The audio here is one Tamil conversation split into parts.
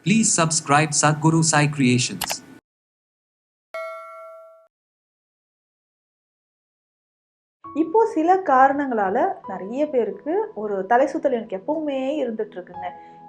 Please subscribe Sadhguru Sai Creations. இப்போ சில காரணங்களால நிறைய பேருக்கு ஒரு தலை சுத்தல் எனக்கு எப்பவுமே இருந்துட்டு இருக்குங்க,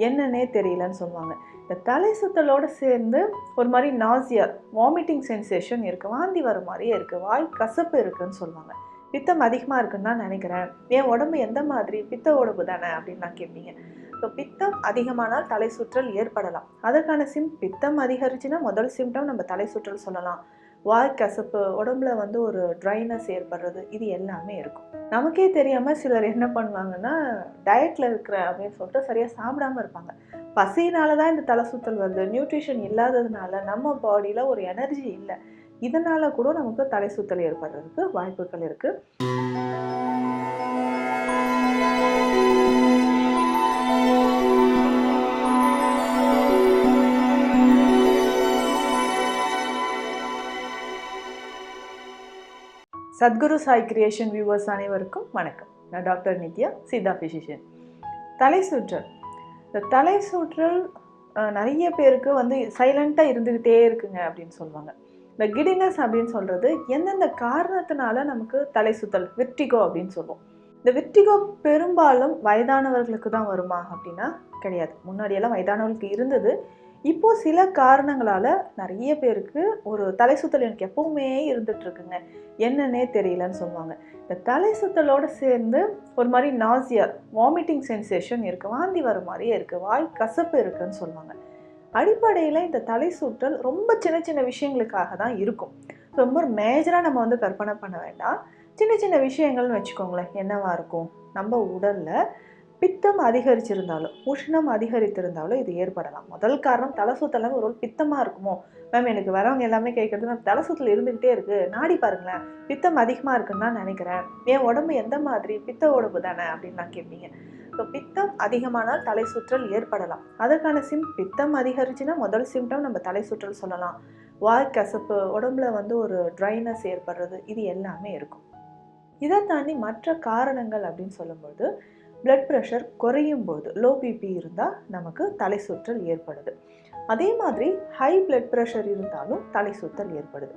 என்னன்னே தெரியலன்னு சொல்லுவாங்க. இந்த தலை சுத்தலோட சேர்ந்து ஒரு மாதிரி நாசியா, வாமிட்டிங் சென்சேஷன் இருக்கு, வாந்தி வர மாதிரியே இருக்கு, வாய் கசப்பு இருக்குன்னு சொல்லுவாங்க. பித்தம் அதிகமா இருக்குன்னு தான் நினைக்கிறேன், என் உடம்பு எந்த மாதிரி பித்த உடம்பு தானே அப்படின்னு நான் கேட்பீங்க. ஸோ பித்தம் அதிகமானால் தலை சுற்றல் ஏற்படலாம். அதற்கான பித்தம் அதிகரிச்சுன்னா முதல் சிம்டம் நம்ம தலை சுற்றல் சொல்லலாம். வாய் கசப்பு, உடம்புல வந்து ஒரு ட்ரைனஸ் ஏற்படுறது, இது எல்லாமே இருக்கும். நமக்கே தெரியாமல் சிலர் என்ன பண்ணுவாங்கன்னா, டயட்டில் இருக்கிற அப்படின்னு சொல்லிட்டு சரியாக சாப்பிடாமல் இருப்பாங்க. பசினால தான் இந்த தலை சுத்தல் வருது, நியூட்ரிஷன் இல்லாததுனால நம்ம பாடியில் ஒரு எனர்ஜி இல்லை, இதனால் கூட நமக்கு தலை சுத்தல் ஏற்படுறதுக்கு வாய்ப்புகள் இருக்குது. சத்குரு சாய் கிரியேஷன் வியூவர்ஸ் அனைவருக்கும் வணக்கம். நான் டாக்டர் நித்யா, சித்தா ஃபிசிஷியன். தலை சுற்றல், இந்த தலை சுற்றல் நிறைய பேருக்கு வந்து சைலண்ட்டாக இருந்துக்கிட்டே இருக்குங்க அப்படின்னு சொல்லுவாங்க. இந்த கிடினஸ் அப்படின்னு சொல்கிறது எந்தெந்த காரணத்தினால நமக்கு தலை சுற்றல், விர்டிகோ அப்படின்னு சொல்லுவோம். இந்த விர்டிகோ பெரும்பாலும் வயதானவர்களுக்கு தான் வருமா அப்படின்னா கிடையாது. முன்னாடியெல்லாம் வயதானவர்களுக்கு இருந்தது. இப்போது சில காரணங்களால் நிறைய பேருக்கு ஒரு தலை சுத்தல் எனக்கு எப்பவுமே இருந்துகிட்ருக்குங்க, என்னன்னே தெரியலன்னு சொல்லுவாங்க. இந்த தலை சுத்தலோடு சேர்ந்து ஒரு மாதிரி நாசியா, வாமிட்டிங் சென்சேஷன் இருக்குது, வாந்தி வர மாதிரியே இருக்குது, வாய் கசப்பு இருக்குதுன்னு சொல்லுவாங்க. அடிப்படையில் இந்த தலை சுற்றல் ரொம்ப சின்ன சின்ன விஷயங்களுக்காக தான் இருக்கும். ரொம்ப மேஜராக நம்ம வந்து கற்பனை பண்ண வேண்டாம். சின்ன சின்ன விஷயங்கள்னு வச்சுக்கோங்களேன். என்னவாக இருக்கும், நம்ம உடலில் பித்தம் அதிகரிச்சிருந்தாலும், உஷ்ணம் அதிகரித்திருந்தாலும் இது ஏற்படலாம். முதல் காரணம் தலை சுத்தலாம் ஒரு பித்தமாக இருக்குமோ மேம், எனக்கு வரவங்க எல்லாமே கேட்குறது மேம் தலை சுத்தல் இருந்துக்கிட்டே இருக்குது, நாடி பாருங்களேன், பித்தம் அதிகமாக இருக்குன்னு தான் நினைக்கிறேன், என் உடம்பு எந்த மாதிரி பித்த உடம்பு தானே அப்படின்னு நான் கேட்பீங்க. ஸோ பித்தம் அதிகமானால் தலை சுற்றல் ஏற்படலாம். அதற்கான பித்தம் அதிகரிச்சுன்னா முதல் சிம்டம் நம்ம தலை சுற்றல் சொல்லலாம். வாய் கசப்பு, உடம்புல வந்து ஒரு ட்ரைனஸ் ஏற்படுறது, இது எல்லாமே இருக்கும். இதை தாண்டி மற்ற காரணங்கள் அப்படின்னு சொல்லும்போது பிளட் ப்ரெஷர் குறையும் போது, லோ பிபி இருந்தால் நமக்கு தலை சுற்றல் ஏற்படுது. அதே மாதிரி ஹை பிளட் ப்ரெஷர் இருந்தாலும் தலை சுற்றல் ஏற்படுது.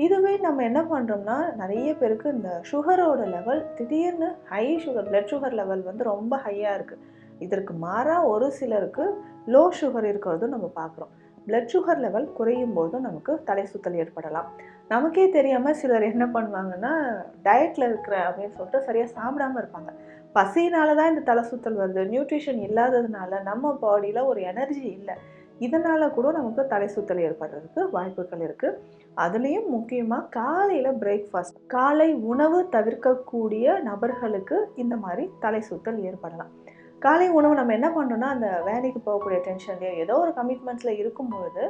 இதுவே நம்ம என்ன பண்ணுறோம்னா, நிறைய பேருக்கு இந்த சுகரோட லெவல் திடீர்னு high sugar, blood sugar level வந்து ரொம்ப ஹையாக இருக்குது. இதற்கு மாறாக ஒரு சிலருக்கு லோ சுகர் இருக்கிறதும் நம்ம பார்க்குறோம். பிளட் சுகர் லெவல் குறையும் போதும் நமக்கு தலை சுற்றல் ஏற்படலாம். நமக்கே தெரியாமல் சிலர் என்ன பண்ணுவாங்கன்னா, டயட்டில் இருக்கிற அப்படின்னு சொல்லிட்டு சரியாக சாப்பிடாமல் இருப்பாங்க. பசினால தான் இந்த தலை சுற்றல் வருது, நியூட்ரிஷன் இல்லாததுனால நம்ம பாடியில் ஒரு எனர்ஜி இல்லை, இதனால் கூட நமக்கு தலை சுற்றல் ஏற்படுறதுக்கு வாய்ப்புகள் இருக்குது. அதுலேயும் முக்கியமாக காலையில் பிரேக்ஃபாஸ்ட், காலை உணவு தவிர்க்கக்கூடிய நபர்களுக்கு இந்த மாதிரி தலை சுற்றல் ஏற்படலாம். காலை உணவு நம்ம என்ன பண்ணுறோன்னா, அந்த வேலைக்கு போகக்கூடிய டென்ஷன்லேயோ ஏதோ ஒரு கமிட்மெண்ட்ஸில் இருக்கும்பொழுது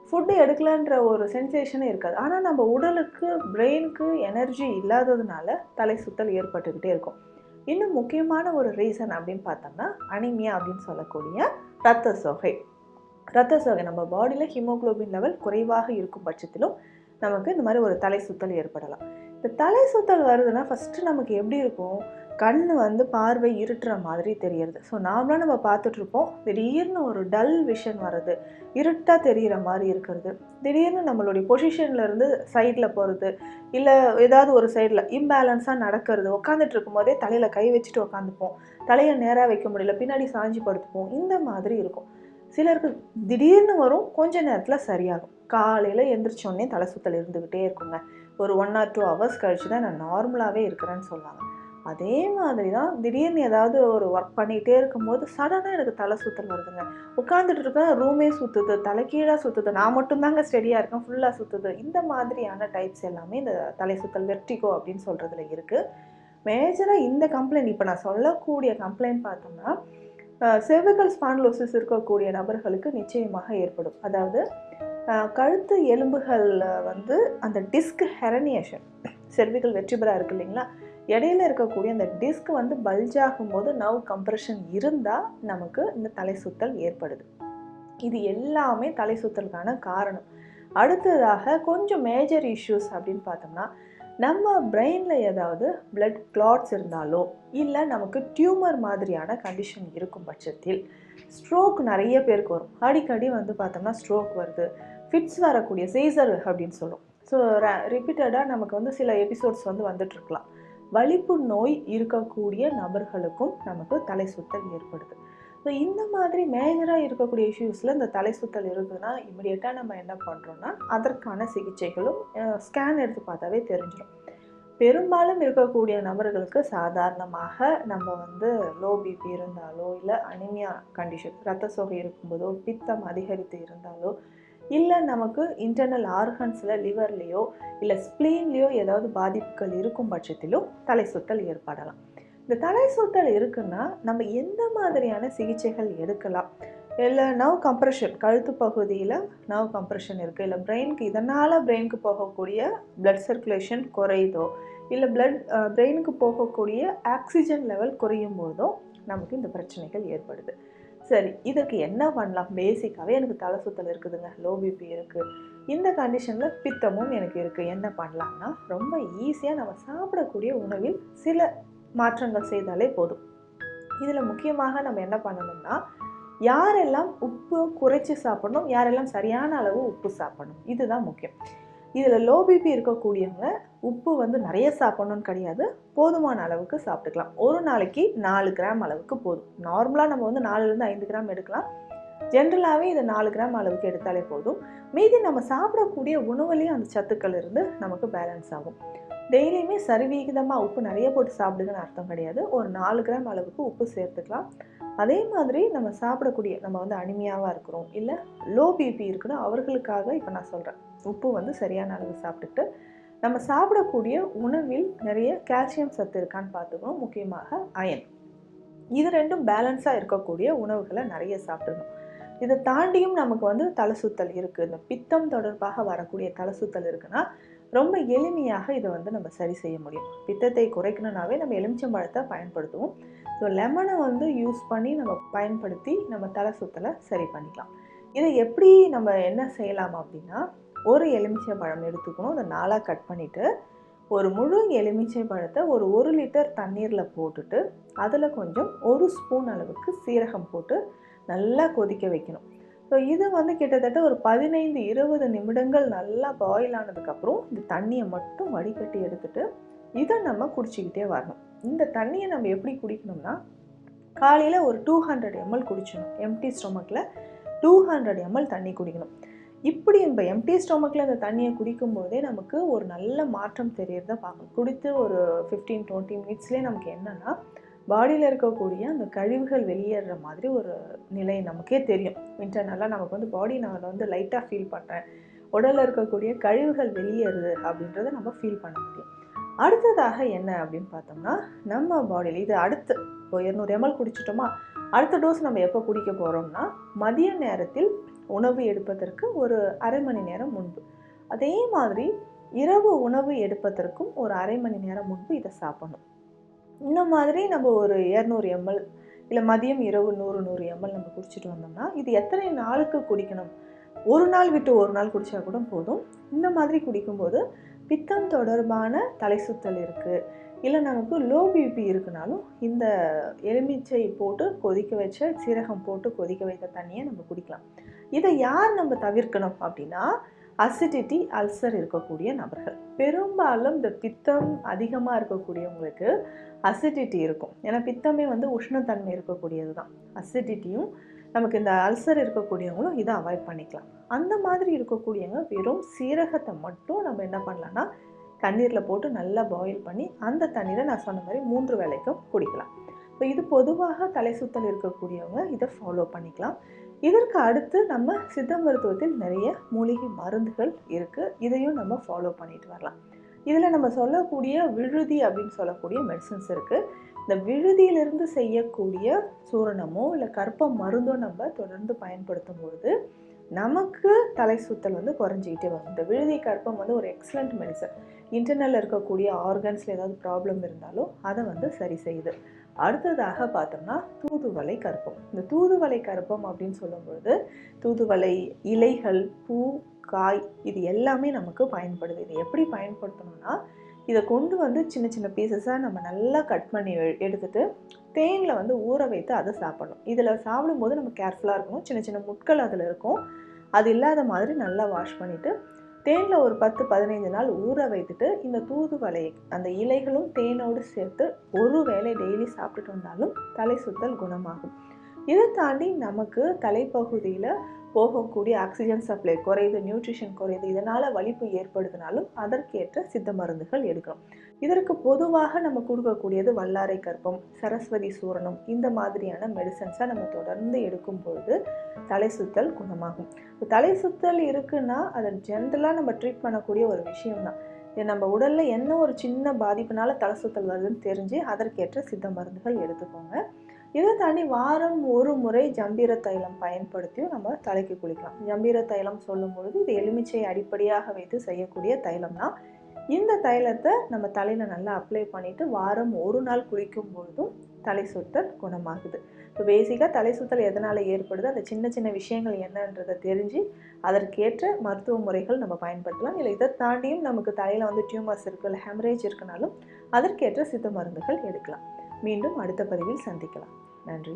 ஃபுட்டு எடுக்கலன்ற ஒரு சென்சேஷனே இருக்காது. ஆனால் நம்ம உடலுக்கு, பிரெயினுக்கு எனர்ஜி இல்லாததுனால தலை சுற்றல் ஏற்பட்டுக்கிட்டே இருக்கும். இன்னும் முக்கியமான ஒரு ரீசன் அப்படின்னு பார்த்தோம்னா, அனிமியா அப்படின்னு சொல்லக்கூடிய இரத்த சோகை. இரத்த சோகை, நம்ம பாடியில் ஹீமோகுளோபின் லெவல் குறைவாக இருக்கும் பட்சத்திலும் நமக்கு இந்த மாதிரி ஒரு தலை சுற்றல் ஏற்படலாம். இந்த தலை சுற்றல் வருதுன்னா ஃபஸ்ட்டு நமக்கு எப்படி இருக்கும், கண் வந்து பார்வை இருட்டுற மாதிரி தெரியறது. ஸோ நார்மலாக நம்ம பார்த்துட்ருப்போம், திடீர்னு ஒரு டல் விஷன் வர்றது, இருட்டாக தெரிகிற மாதிரி இருக்கிறது, திடீர்னு நம்மளுடைய பொசிஷன்லேருந்து சைடில் போகிறது, இல்லை ஏதாவது ஒரு சைடில் இம்பேலன்ஸாக நடக்கிறது, உட்காந்துட்டு இருக்கும் போதே தலையில் கை வச்சுட்டு உட்காந்துப்போம், தலையை நேராக வைக்க முடியல, பின்னாடி சாஞ்சி படுத்துப்போம், இந்த மாதிரி இருக்கும். சிலருக்கு திடீர்னு வரும், கொஞ்ச நேரத்தில் சரியாகும். காலையில் எந்திரிச்சோடனே தலை சுற்றல் இருந்துக்கிட்டே இருக்குங்க. ஒரு 1 or 2 hours கழிச்சு தான் நான் நார்மலாகவே இருக்கிறேன்னு சொன்னாங்க. அதே மாதிரி தான் திடீர்னு ஏதாவது ஒரு ஒர்க் பண்ணிகிட்டே இருக்கும்போது சடனாக எனக்கு தலை சுற்றல் வருதுங்க. உட்காந்துட்டு இருக்கேன், ரூமே சுற்றுது, தலைக்கீழாக சுற்றுது, நான் மட்டும்தாங்க ஸ்டெடியாக இருக்கேன், ஃபுல்லாக சுற்றுது. இந்த மாதிரியான டைப்ஸ் எல்லாமே இந்த தலை சுற்றல், வெர்டிகோ அப்படின்னு சொல்கிறதுல இருக்குது. மேஜராக இந்த கம்ப்ளைண்ட், இப்போ நான் சொல்லக்கூடிய கம்ப்ளைண்ட் பார்த்தோம்னா, செர்விக்கல் ஸ்பாண்டிலோசிஸ் இருக்கக்கூடிய நபர்களுக்கு நிச்சயமாக ஏற்படும். அதாவது கழுத்து எலும்புகளில் வந்து அந்த டிஸ்க் ஹெரனியேஷன், செர்விக்கல் வெர்டிபிரா இருக்குது இல்லைங்களா, இடையில இருக்கக்கூடிய அந்த டிஸ்க் வந்து பல்ஜ் ஆகும்போது நர்வ் கம்ப்ரெஷன் இருந்தால் நமக்கு இந்த தலை சுற்றல் ஏற்படுது. இது எல்லாமே தலை சுற்றலுக்கான காரணம். அடுத்ததாக கொஞ்சம் மேஜர் இஷ்யூஸ் அப்படின்னு பார்த்தோம்னா, நம்ம பிரெயினில் ஏதாவது பிளட் கிளாட்ஸ் இருந்தாலோ, இல்லை நமக்கு டியூமர் மாதிரியான கண்டிஷன் இருக்கும் பட்சத்தில் ஸ்ட்ரோக் நிறைய பேருக்கு வரும். அடிக்கடி வந்து பார்த்தோம்னா ஸ்ட்ரோக் வருது, ஃபிட்ஸ் வரக்கூடிய சீசர் அப்படின்னு சொல்லுவோம். ஸோ ரிப்பீட்டடாக நமக்கு வந்து சில எபிசோட்ஸ் வந்து வந்துட்டுருக்கலாம். வலிப்பு நோய் இருக்கக்கூடிய நபர்களுக்கும் நமக்கு தலை சுத்தல் ஏற்படுது. ஸோ இந்த மாதிரி மேஜராக இருக்கக்கூடிய இஷ்யூஸில் இந்த தலை சுத்தல் இருக்குதுன்னா இமிடியேட்டாக நம்ம என்ன பண்ணுறோன்னா அதற்கான சிகிச்சைகளும் ஸ்கேன் எடுத்து பார்த்தாவே தெரிஞ்சிடும். பெரும்பாலும் இருக்கக்கூடிய நபர்களுக்கு சாதாரணமாக நம்ம வந்து லோ பிபி இருந்தாலோ, இல்லை அனிமியா கண்டிஷன் இரத்த சோகை இருக்கும்போதோ, பித்தம் அதிகரித்து இருந்தாலோ, இல்லை நமக்கு இன்டர்னல் ஆர்கன்ஸில் லிவர்லேயோ இல்லை ஸ்ப்ளீன்லேயோ ஏதாவது பாதிப்புகள் இருக்கும் பட்சத்திலும் தலை சுத்தல் ஏற்படலாம். இந்த தலை சுத்தல் இருக்குன்னா நம்ம எந்த மாதிரியான சிகிச்சைகள் எடுக்கலாம்? இல்லை நர்வ் கம்ப்ரெஷன், கழுத்து பகுதியில் நர்வ் கம்ப்ரெஷன் இருக்குது, இல்லை பிரெயினுக்கு இதனால் பிரெயினுக்கு போகக்கூடிய பிளட் சர்க்குலேஷன் குறையுதோ, இல்லை பிரெயினுக்கு போகக்கூடிய ஆக்சிஜன் லெவல் குறையும் போதோ நமக்கு இந்த பிரச்சனைகள் ஏற்படுது. சரி, இதுக்கு என்ன பண்ணலாம்? பேசிக்காகவே எனக்கு தலை சுத்தல் இருக்குதுங்க, லோ பிபி இருக்குது, இந்த கண்டிஷனில் பித்தமும் எனக்கு இருக்குது, என்ன பண்ணலாம்னா ரொம்ப ஈஸியாக நம்ம சாப்பிடக்கூடிய உணவில் சில மாற்றங்கள் செய்தாலே போதும். இதில் முக்கியமாக நம்ம என்ன பண்ணணும்னா, யாரெல்லாம் உப்பு குறைச்சி சாப்பிடணும், யாரெல்லாம் சரியான அளவு உப்பு சாப்பிடணும், இதுதான் முக்கியம். இதில் லோ பிபி இருக்கக்கூடியவங்க உப்பு வந்து நிறைய சாப்பிடணும்னு கிடையாது, போதுமான அளவுக்கு சாப்பிட்டுக்கலாம். ஒரு நாளைக்கு 4 கிராம் அளவுக்கு போதும். நார்மலாக நம்ம வந்து 4லேருந்து 5 கிராம் எடுக்கலாம். ஜென்ரலாகவே இது 4 கிராம் அளவுக்கு எடுத்தாலே போதும். மீதி நம்ம சாப்பிடக்கூடிய உணவுலேயும் அந்த சத்துக்கள் இருந்து நமக்கு பேலன்ஸ் ஆகும். டெய்லியுமே சரிவிகிதமாக உப்பு நிறைய போட்டு சாப்பிடுங்கன்னு அர்த்தம் கிடையாது. ஒரு 4 கிராம் அளவுக்கு உப்பு சேர்த்துக்கலாம். அதே மாதிரி நம்ம சாப்பிடக்கூடிய, நம்ம வந்து அனிமியாவாக இருக்கிறோம், இல்லை லோ பிபி இருக்குன்னா அவர்களுக்காக இப்போ நான் சொல்கிறேன், உப்பு வந்து சரியான அளவு சாப்பிட்டுட்டு நம்ம சாப்பிடக்கூடிய உணவில் நிறைய கால்சியம் சத்து இருக்கான்னு பார்த்துக்கணும். முக்கியமாக அயன், இது ரெண்டும் பேலன்ஸாக இருக்கக்கூடிய உணவுகளை நிறைய சாப்பிடணும். இதை தாண்டியும் நமக்கு வந்து தலை சுத்தல் இருக்குது, இந்த பித்தம் தொடர்பாக வரக்கூடிய தலை சுத்தல் இருக்குன்னா ரொம்ப எளிமையாக இதை வந்து நம்ம சரி செய்ய முடியும். பித்தத்தை குறைக்கணுன்னாவே நம்ம எலுமிச்சம்பழத்தை பயன்படுத்துவோம். ஸோ லெமனை வந்து யூஸ் பண்ணி நம்ம பயன்படுத்தி நம்ம தலை சுத்தலை சரி பண்ணிக்கலாம். இதை எப்படி நம்ம என்ன செய்யலாம் அப்படின்னா, ஒரு எலுமிச்சை பழம் எடுத்துக்கணும், அதை 4ஆக கட் பண்ணிவிட்டு ஒரு முழு எலுமிச்சை பழத்தை ஒரு 1 லிட்டர் தண்ணீரில் போட்டுட்டு அதில் கொஞ்சம் 1 ஸ்பூன் அளவுக்கு சீரகம் போட்டு நல்லா கொதிக்க வைக்கணும். ஸோ இது வந்து கிட்டத்தட்ட ஒரு 15-20 நிமிடங்கள் நல்லா பாயில் ஆனதுக்கப்புறம் இந்த தண்ணியை மட்டும் வடிகட்டி எடுத்துட்டு இதை நம்ம குடிச்சிக்கிட்டே வரணும். இந்த தண்ணியை நம்ம எப்படி குடிக்கணும்னா, காலையில் ஒரு 200 ml குடிச்சணும். எம்டி ஸ்டொமக்கில் 200 ml தண்ணி குடிக்கணும். இப்படி நம்ம எம்டி ஸ்டொமக்கில் அந்த தண்ணியை குடிக்கும்போதே நமக்கு ஒரு நல்ல மாற்றம் தெரியறத பார்க்கணும். குடித்து ஒரு 15-20 மினிட்ஸ்லேயே நமக்கு என்னென்னா பாடியில் இருக்கக்கூடிய அந்த கழிவுகள் வெளியேற மாதிரி ஒரு நிலை நமக்கே தெரியும். இன்டர்னலாக நமக்கு வந்து பாடி நான் வந்து லைட்டாக ஃபீல் பண்ணுறேன், உடலில் இருக்கக்கூடிய கழிவுகள் வெளியேறுது அப்படின்றத நம்ம ஃபீல் பண்ண முடியும். அடுத்ததாக என்ன அப்படின்னு பார்த்தோம்னா, நம்ம பாடியில் இது அடுத்து இப்போ 200 ml குடிச்சிட்டோமா, அடுத்த டோஸ் நம்ம எப்போ குடிக்க போகிறோம்னா மதிய நேரத்தில் உணவு எடுப்பதற்கு ஒரு அரை மணி நேரம் முன்பு. அதே மாதிரி இரவு உணவு எடுப்பதற்கும் ஒரு அரை மணி நேரம் முன்பு இதை சாப்பிடணும். இந்த மாதிரி நம்ம ஒரு 200 ml இல்லை மதியம் இரவு 100 ml நம்ம குடிச்சிட்டு வந்தோம்னா இது எத்தனை நாளுக்கு குடிக்கணும்? ஒரு நாள் விட்டு ஒரு நாள் குடித்தா கூட போதும். இந்த மாதிரி குடிக்கும்போது பித்தம் தொடர்பான தலை சுத்தல் இருக்குது, இல்லை நமக்கு லோ பிபி இருக்குனாலும் இந்த எலுமிச்சை போட்டு கொதிக்க வச்ச சீரகம் போட்டு கொதிக்க வைத்த தண்ணியை நம்ம குடிக்கலாம். இதை யார் நம்ம தவிர்க்கணும் அப்படின்னா, அசிடிட்டி, அல்சர் இருக்கக்கூடிய நபர்கள். பெரும்பாலும் இந்த பித்தம் அதிகமாக இருக்கக்கூடியவங்களுக்கு அசிடிட்டி இருக்கும். ஏன்னா பித்தமே வந்து உஷ்ணத்தன்மை இருக்கக்கூடியது தான். அசிடிட்டியும் நமக்கு இந்த அல்சர் இருக்கக்கூடியவங்களும் இதை அவாய்ட் பண்ணிக்கலாம். அந்த மாதிரி இருக்கக்கூடியவங்க வெறும் சீரகத்தை மட்டும் நம்ம என்ன பண்ணலான்னா தண்ணீரில் போட்டு நல்லா பாயில் பண்ணி அந்த தண்ணீரை நான் சொன்ன மாதிரி 3 வேளைக்கும் குடிக்கலாம். ஸோ இது பொதுவாக தலை சுத்தல் இருக்கக்கூடியவங்க இதை ஃபாலோ பண்ணிக்கலாம். இதற்கு அடுத்து நம்ம சித்த மருத்துவத்தில் நிறைய மூலிகை மருந்துகள் இருக்குது, இதையும் நம்ம ஃபாலோ பண்ணிட்டு வரலாம். இதில் நம்ம சொல்லக்கூடிய விழுதி அப்படின்னு சொல்லக்கூடிய மெடிசன்ஸ் இருக்குது. இந்த விழுதியிலிருந்து செய்யக்கூடிய சூரணமோ இல்லை கற்ப மருந்தோ நம்ம தொடர்ந்து பயன்படுத்தும் பொழுது நமக்கு தலை சுத்தல் வந்து குறைஞ்சிக்கிட்டே வரும். இந்த விழுதி கற்பம் வந்து ஒரு எக்ஸலண்ட் மெடிசன். இன்டர்னலில் இருக்கக்கூடிய ஆர்கன்ஸில் ஏதாவது ப்ராப்ளம் இருந்தாலும் அதை வந்து சரி செய்யுது. அடுத்ததாக பார்த்தோம்னா தூதுவளை கற்பம். இந்த தூதுவளை கற்பம் அப்படின்னு சொல்லும்பொழுது தூதுவளை இலைகள், பூ, காய் இது எல்லாமே நமக்கு பயன்படுது. இது எப்படி பயன்படுத்தணும்னா, இதை கொண்டு வந்து சின்ன சின்ன பீசஸாக நம்ம நல்லா கட் பண்ணி எடுத்துட்டு தேனில் வந்து ஊற வைத்து அதை சாப்பிடணும். இதில் சாப்பிடும்போது நம்ம கேர்ஃபுல்லாக இருக்கணும். சின்ன சின்ன முட்கள் அதில் இருக்கும். அது இல்லாத மாதிரி நல்லா வாஷ் பண்ணிவிட்டு தேனில் ஒரு 10-15 நாள் ஊற வைத்துட்டு இந்த தூதுவளை அந்த இலைகளும் தேனோடு சேர்த்து ஒரு வேளை டெய்லி சாப்பிட்டுட்டு வந்தாலும் தலை சுத்தல் குணமாகும். இதை தாண்டி நமக்கு தலைப்பகுதியில் போகக்கூடிய ஆக்சிஜன் சப்ளை குறையுது, நியூட்ரிஷன் குறையுது, இதனால் வலிப்பு ஏற்படுத்தினாலும் அதற்கேற்ற சித்த மருந்துகள் எடுக்கணும். இதற்கு பொதுவாக நம்ம கொடுக்கக்கூடியது வல்லாரை கற்பம், சரஸ்வதி சூரணம், இந்த மாதிரியான மெடிசன்ஸை நம்ம தொடர்ந்து எடுக்கும் பொழுது தலை சுத்தல் குணமாகும். தலை சுத்தல் இருக்குன்னா அதை ஜென்ரலாக நம்ம ட்ரீட் பண்ணக்கூடிய ஒரு விஷயம்தான். இது நம்ம உடலில் என்ன ஒரு சின்ன பாதிப்புனால தலை சுத்தல் வருதுன்னு தெரிஞ்சு அதற்கேற்ற சித்த மருந்துகள் எடுத்துக்கோங்க. இதை தாண்டி வாரம் ஒரு முறை ஜம்பீர தைலம் பயன்படுத்தியும் நம்ம தலைக்கு குளிக்கலாம். ஜம்பீர தைலம் சொல்லும் பொழுது இது எலுமிச்சை அடிப்படையாக வைத்து செய்யக்கூடிய தைலம் தான். இந்த தைலத்தை நம்ம தலையில் நல்லா அப்ளை பண்ணிவிட்டு வாரம் ஒரு நாள் குளிக்கும் பொழுதும் தலை சுத்தல் குணமாகுது. இப்போ பேசிக்காக தலை சுத்தல் எதனால் ஏற்படுது, அந்த சின்ன சின்ன விஷயங்கள் என்னன்றதை தெரிஞ்சு அதற்கேற்ற மருத்துவ முறைகள் நம்ம பயன்படுத்தலாம். இல்லை இதை தாண்டியும் நமக்கு தலையில் வந்து டியூமர்ஸ் இருக்குது, இல்லை ஹெமரேஜ் இருக்குனாலும் அதற்கேற்ற சித்த மருந்துகள் எடுக்கலாம். மீண்டும் அடுத்த பதிவில் சந்திக்கலாம். நன்றி.